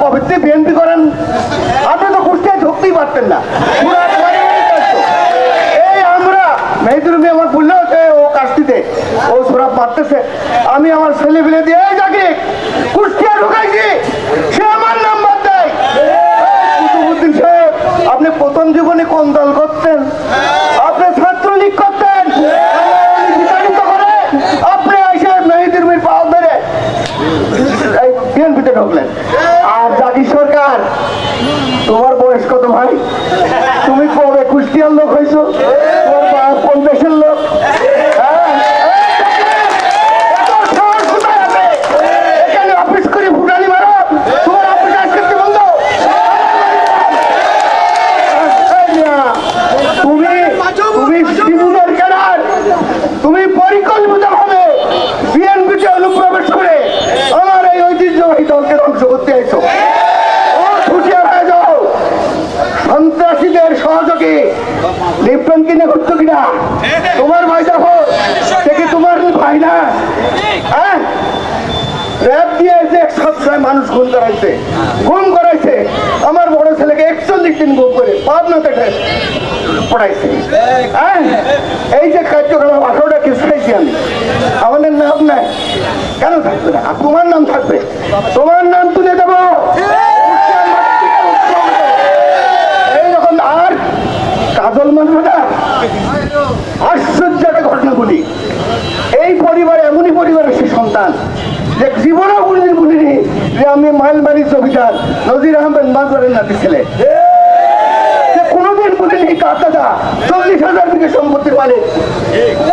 কবে থেকে বিএনপি করেন? আপনি তো কুষ্টিয়ায় ঢুকতেই পারতেন না। এই আমরা মেহেদুর মিয়া আমার বললেও ও কাস্তিতে ও সোরাব মারতেছে, আমি আমার ছেলে ফেলে দিয়ে যাকে কুষ্টিয়া ঢুকাইছি, সে আমার নাম্বার দেয়। কুতুবুদ্দিন সাহেব, আপনি প্রথম জীবনে কোন দল করতেন? আপনি ছাত্রলীগ করতেন। বিতাড়িত করে আপনি এসে মেহেদুর মিয়ার পাও ধরে বিএনপিতে ঢুকলেন। আর জাতি সরকার, তোমার বয়স কত ভাই? তুমি কবে কুষ্টিয়ার লোক হয়েছো? তোমার বাপ কোন দেশের লোক? এখানে অফিস করে ভুটানি মারো, তোমার অফিস আজকে বন্ধ। তুমি শিবুদের কেনার, তুমি পরিকল্পিতভাবে বিএনপিতে অনুপ্রবেশ করে আমার এই ঐতিহ্যবাহী দলকে ধ্বংস করতে আইছো। সন্ত্রাসীদের সহযোগী লিপ্টন কিনে ঘুরতো কিনা? তোমার ভাই দেখো, সে কি তোমার ভাই না? হ্যাঁ, র্যাব দিয়ে যে সবসময় মানুষ গুম করাইছে। আমার বড় ছেলেকে 41 দিন গুম করে পাবনাতে পড়াইছে। হ্যাঁ, এই যে কার্যক্রম 18টা কেস খাইছি আমি, আমাদের নাম নাই কেন থাকবে না? তোমার নাম থাকবে, তোমার নাম তুলে দেবো। আর কাজল মানবে না? আশ্চর্য একটা ঘটনা বলি, এই পরিবারে এমনই পরিবারের সে সন্তান যে জীবনেও কোনদিন বলিনি যে আমি মাইলবাড়ির জমিদার নজির আহমেদ মাঝবারের নাতি ছেলে। কোনোদিন বলিনি কার দাদা 40,000 বিঘে সম্পত্তির মালিক।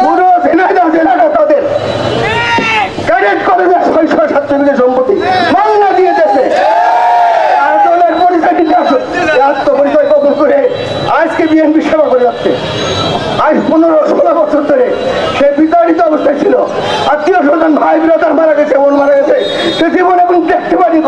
পুরো ঝিনাইদহ জেলাটা তাদের ক্যাডেট কলেজের 607 বিঘে সম্পত্তি মামলা দিয়ে দিয়েছে। আত্মপরিচয় কবল করে আজকে বিএনপি সেবা করে যাচ্ছে। আজ 15-16 বছর ধরে সে বিতাড়িত অবস্থায় ছিল। আত্মীয় স্বজন ভাই ব্রাদার মারা গেছে, বোন মারা গেছে, সে জীবন এবং দেখতে পারি